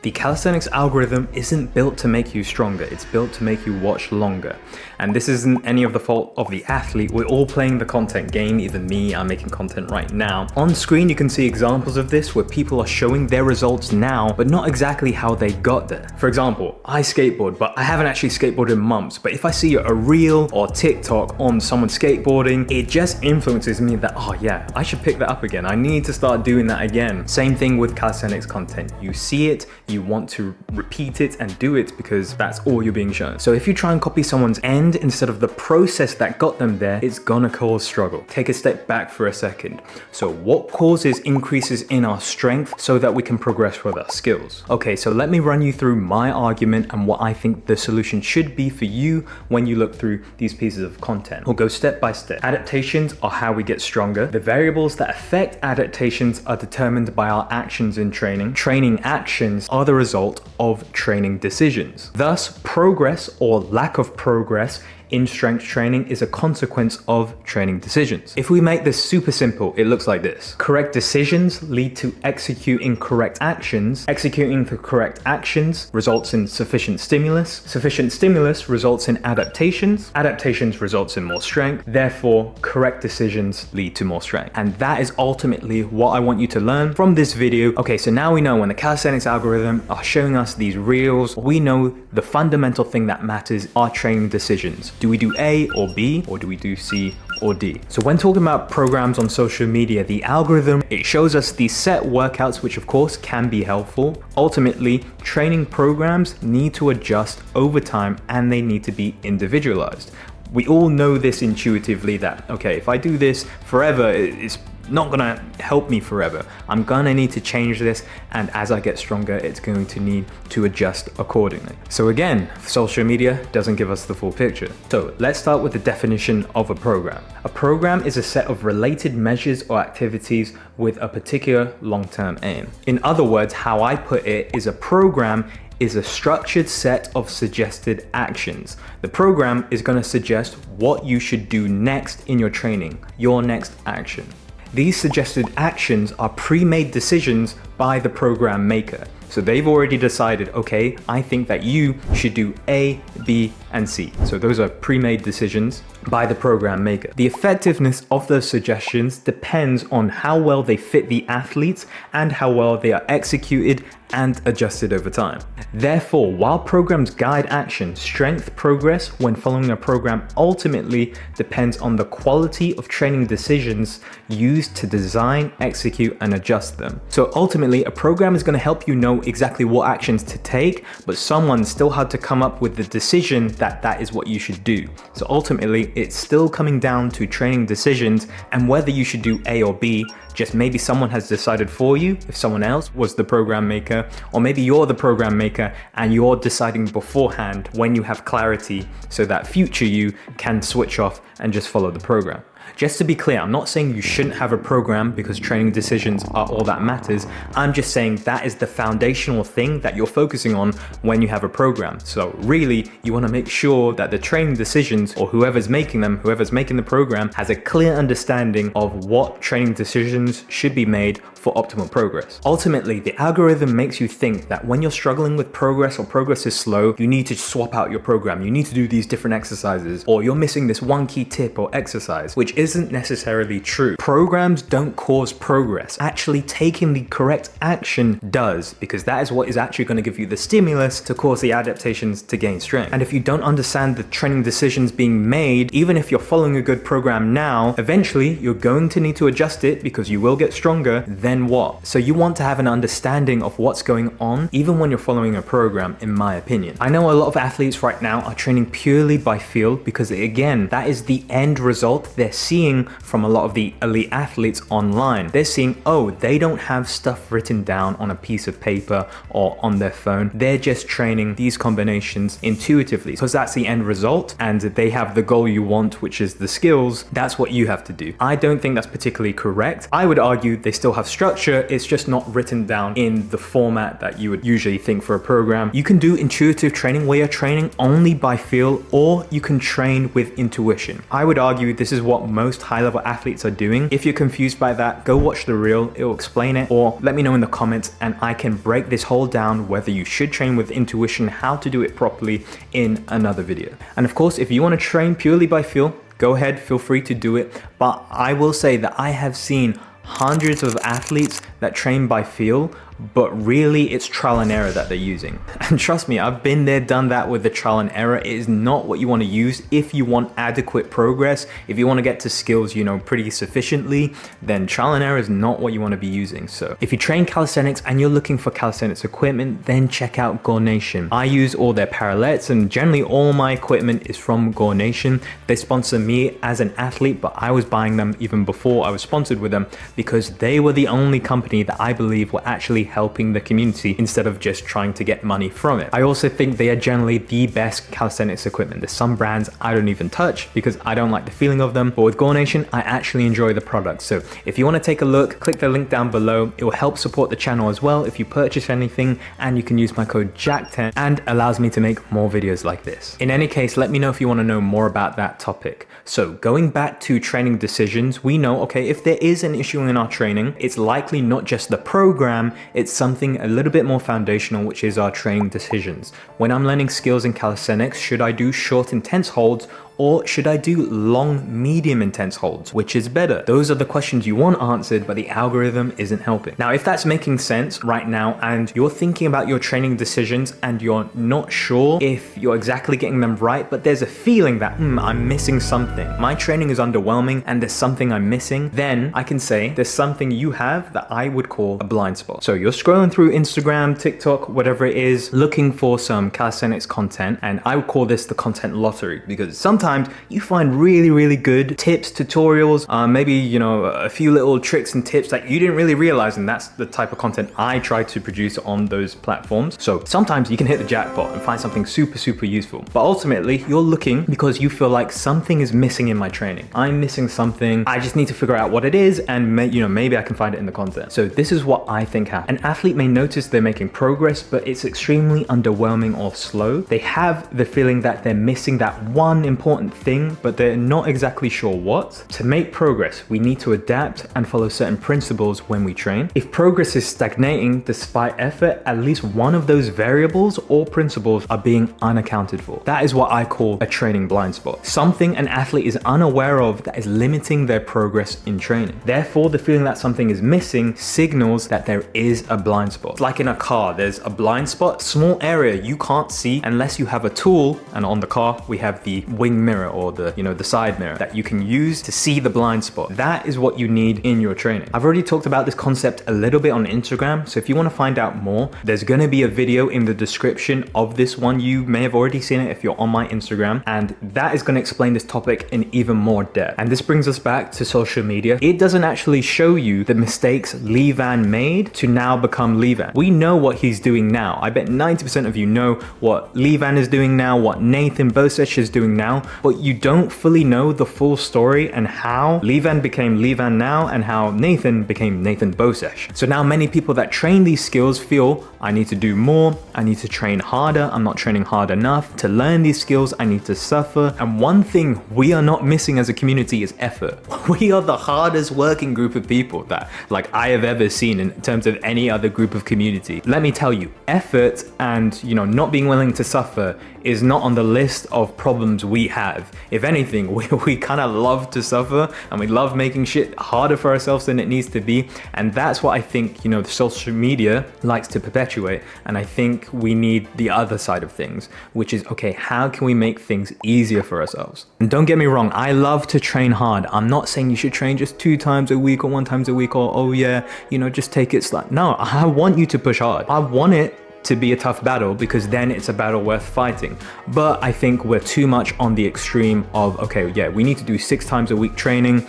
The calisthenics algorithm isn't built to make you stronger, it's built to make you watch longer. And this isn't any of the fault of the athlete, we're all playing the content game, even me, I'm making content right now. On screen you can see examples of this where people are showing their results now, but not exactly how they got there. For example, I skateboard, but I haven't actually skateboarded in months, but if I see a reel or TikTok on someone skateboarding, it just influences me that, oh yeah, I should pick that up again, I need to start doing that again. Same thing with calisthenics content, you see it, you want to repeat it and do it because that's all you're being shown. So if you try and copy someone's end instead of the process that got them there, it's gonna cause struggle. Take a step back for a second. So what causes increases in our strength so that we can progress with our skills? Okay, so let me run you through my argument and what I think the solution should be for you when you look through these pieces of content. We'll go step by step. Adaptations are how we get stronger. The variables that affect adaptations are determined by our actions in training. Training actions are the result of training decisions. Thus, progress or lack of progress in strength training is a consequence of training decisions. If we make this super simple, it looks like this. Correct decisions lead to executing correct actions. Executing the correct actions results in sufficient stimulus. Sufficient stimulus results in adaptations. Adaptations results in more strength. Therefore, correct decisions lead to more strength. And that is ultimately what I want you to learn from this video. Okay, so now we know when the calisthenics algorithm are showing us these reels, we know the fundamental thing that matters are training decisions. Do we do A or B, or do we do C or D? So when talking about programs on social media, the algorithm, it shows us these set workouts, which of course can be helpful. Ultimately, training programs need to adjust over time and they need to be individualized. We all know this intuitively that, okay, if I do this forever, it's not gonna help me forever. I'm gonna need to change this, and as I get stronger, it's going to need to adjust accordingly. So again, social media doesn't give us the full picture. So let's start with the definition of a program. A program is a set of related measures or activities with a particular long-term aim. In other words, how I put it is a program is a structured set of suggested actions. The program is going to suggest what you should do next in your training, your next action. These suggested actions are pre-made decisions by the program maker. So they've already decided, okay, I think that you should do A, B, and C. So those are pre-made decisions by the program maker. The effectiveness of those suggestions depends on how well they fit the athletes and how well they are executed and adjusted over time. Therefore, while programs guide action, strength progress when following a program ultimately depends on the quality of training decisions used to design, execute, and adjust them. So ultimately, a program is going to help you know exactly what actions to take, but someone still had to come up with the decision that that is what you should do. So ultimately, it's still coming down to training decisions and whether you should do A or B. Just maybe someone has decided for you if someone else was the program maker, or maybe you're the program maker and you're deciding beforehand when you have clarity so that future you can switch off and just follow the program. Just to be clear, I'm not saying you shouldn't have a program because training decisions are all that matters. I'm just saying that is the foundational thing that you're focusing on when you have a program. So really, you want to make sure that the training decisions or whoever's making them, whoever's making the program, has a clear understanding of what training decisions should be made for optimal progress. Ultimately, the algorithm makes you think that when you're struggling with progress or progress is slow, you need to swap out your program. You need to do these different exercises, or you're missing this one key tip or exercise, which isn't necessarily true. Programs don't cause progress. Actually, taking the correct action does, because that is what is actually going to give you the stimulus to cause the adaptations to gain strength. And if you don't understand the training decisions being made, even if you're following a good program now, eventually you're going to need to adjust it because you will get stronger. Then what? So you want to have an understanding of what's going on, even when you're following a program, in my opinion. I know a lot of athletes right now are training purely by feel because, again, that is the end result they're seeing from a lot of the elite athletes online. They're seeing, oh, they don't have stuff written down on a piece of paper or on their phone. They're just training these combinations intuitively because that's the end result and they have the goal you want, which is the skills. That's what you have to do. I don't think that's particularly correct. I would argue they still have structure. It's just not written down in the format that you would usually think for a program. You can do intuitive training where you're training only by feel, or you can train with intuition. I would argue this is what most high-level athletes are doing. If you're confused by that, go watch the reel, it'll explain it, or let me know in the comments and I can break this whole down, whether you should train with intuition, how to do it properly in another video. And of course, if you want to train purely by feel, go ahead, feel free to do it. But I will say that I have seen hundreds of athletes that train by feel, but really it's trial and error that they're using. And trust me, I've been there, done that with the trial and error. It is not what you want to use if you want adequate progress. If you want to get to skills, you know, pretty sufficiently, then trial and error is not what you want to be using. So if you train calisthenics and you're looking for calisthenics equipment, then check out Gore Nation. I use all their parallettes and generally all my equipment is from Gore Nation. They sponsor me as an athlete, but I was buying them even before I was sponsored with them because they were the only company that I believe were actually helping the community instead of just trying to get money from it. I also think they are generally the best calisthenics equipment. There's some brands I don't even touch because I don't like the feeling of them, but with Gore Nation, I actually enjoy the product. So if you want to take a look, click the link down below. It will help support the channel as well if you purchase anything, and you can use my code JACK10 and allows me to make more videos like this. In any case, let me know if you want to know more about that topic. So going back to training decisions, we know, okay, if there is an issue in our training, it's likely not just the program, it's something a little bit more foundational, which is our training decisions. When I'm learning skills in calisthenics, should I do short intense holds or should I do long, medium intense holds? Which is better? Those are the questions you want answered, but the algorithm isn't helping. Now, if that's making sense right now and you're thinking about your training decisions and you're not sure if you're exactly getting them right, but there's a feeling that, I'm missing something. My training is underwhelming and there's something I'm missing, then I can say there's something you have that I would call a blind spot. So you're scrolling through Instagram, TikTok, whatever it is, looking for some calisthenics content, and I would call this the content lottery because sometimes you find really good tips, tutorials, maybe, you know, a few little tricks and tips that you didn't really realize, and that's the type of content I try to produce on those platforms. So sometimes you can hit the jackpot and find something super useful, but ultimately you're looking because you feel like something is missing in my training. I'm missing something, I just need to figure out what it is, and maybe I can find it in the content. So this is what I think happens. An athlete may notice they're making progress, but it's extremely underwhelming or slow. They have the feeling that they're missing that one important thing, but they're not exactly sure what. To make progress, we need to adapt and follow certain principles when we train. If progress is stagnating despite effort, at least one of those variables or principles are being unaccounted for. That is what I call a training blind spot. Something an athlete is unaware of that is limiting their progress in training. Therefore, the feeling that something is missing signals that there is a blind spot. It's like in a car, there's a blind spot, small area you can't see unless you have a tool, and on the car we have the wing mirror or the side mirror that you can use to see the blind spot. That is what you need in your training. I've already talked about this concept a little bit on Instagram, so if you want to find out more, there's going to be a video in the description of this one. You may have already seen it if you're on my Instagram, and that is going to explain this topic in even more depth. And this brings us back to social media. It doesn't actually show you the mistakes Lee Van made to now become Lee Van. We know what he's doing now. I bet 90% of you know what Lee Van is doing now, what Nathan Bosech is doing now, but you don't fully know the full story and how Lee Van became Lee Van now and how Nathan became Nathan Bosech. So now many people that train these skills feel I need to do more, I need to train harder, I'm not training hard enough. To learn these skills, I need to suffer. And one thing we are not missing as a community is effort. We are the hardest working group of people that I have ever seen in terms of any other group of community. Let me tell you, effort and not being willing to suffer is not on the list of problems we have. If anything, we kind of love to suffer and we love making shit harder for ourselves than it needs to be. And that's what I think, social media likes to perpetuate. And I think we need the other side of things, which is, okay, how can we make things easier for ourselves? And don't get me wrong, I love to train hard. I'm not saying you should train just 2 times a week or 1 time a week or, oh yeah, just take it slow. No, I want you to push hard. I want it to be a tough battle because then it's a battle worth fighting. But I think we're too much on the extreme of, okay, yeah, we need to do 6 times a week training,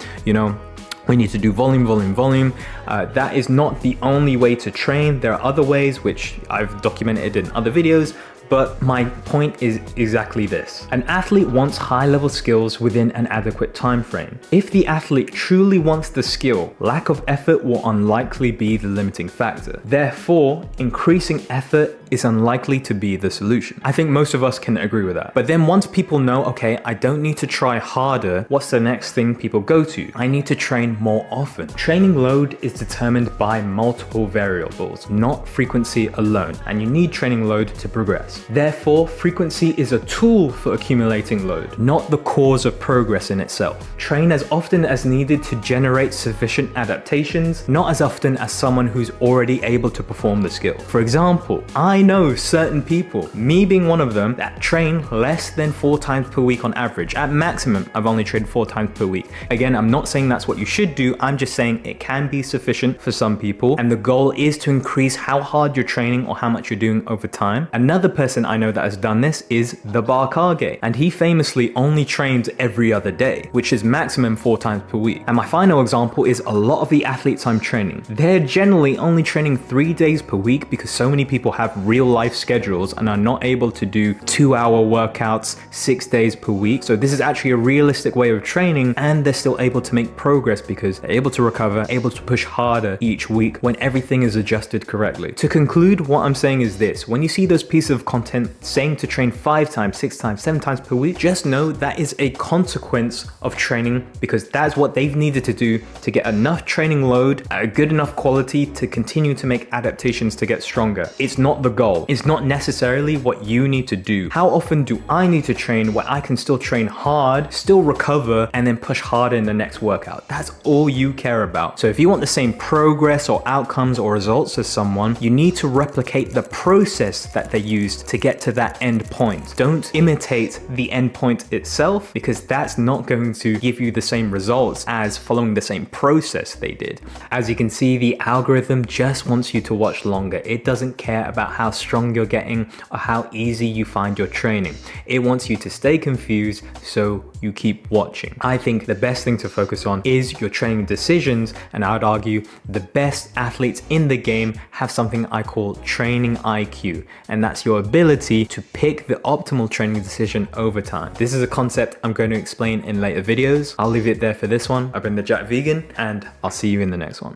we need to do volume. That is not the only way to train. There are other ways which I've documented in other videos, but my point is exactly this. An athlete wants high-level skills within an adequate time frame. If the athlete truly wants the skill, lack of effort will unlikely be the limiting factor. Therefore, increasing effort is unlikely to be the solution. I think most of us can agree with that. But then once people know, okay, I don't need to try harder, what's the next thing people go to? I need to train more often. Training load is determined by multiple variables, not frequency alone, and you need training load to progress. Therefore, frequency is a tool for accumulating load, not the cause of progress in itself. Train as often as needed to generate sufficient adaptations, not as often as someone who's already able to perform the skill. For example, I know certain people, me being one of them, that train less than 4 times per week on average. At maximum, I've only trained 4 times per week. Again, I'm not saying that's what you should do, I'm just saying it can be sufficient for some people, and the goal is to increase how hard you're training or how much you're doing over time. Another person I know that has done this is the Barkage, and he famously only trains every other day, which is maximum 4 times per week. And my final example is a lot of the athletes I'm training. They're generally only training 3 days per week because so many people have real life schedules and are not able to do 2-hour workouts 6 days per week. So this is actually a realistic way of training, and they're still able to make progress because they're able to recover, able to push harder each week when everything is adjusted correctly. To conclude, what I'm saying is this: when you see those pieces of content saying to train 5 times, 6 times, 7 times per week, just know that is a consequence of training, because that's what they've needed to do to get enough training load at a good enough quality to continue to make adaptations to get stronger. It's not the goal. It's not necessarily what you need to do. How often do I need to train where I can still train hard, still recover, and then push harder in the next workout? That's all you care about. So if you want the same progress or outcomes or results as someone, you need to replicate the process that they used to get to that end point. Don't imitate the end point itself, because that's not going to give you the same results as following the same process they did. As you can see, the algorithm just wants you to watch longer. It doesn't care about how strong you're getting or how easy you find your training. It wants you to stay confused, so you keep watching. I think the best thing to focus on is your training decisions, and I would argue the best athletes in the game have something I call training IQ, and that's your ability to pick the optimal training decision over time. This is a concept I'm going to explain in later videos. I'll leave it there for this one. I've been the Jack Vegan, and I'll see you in the next one.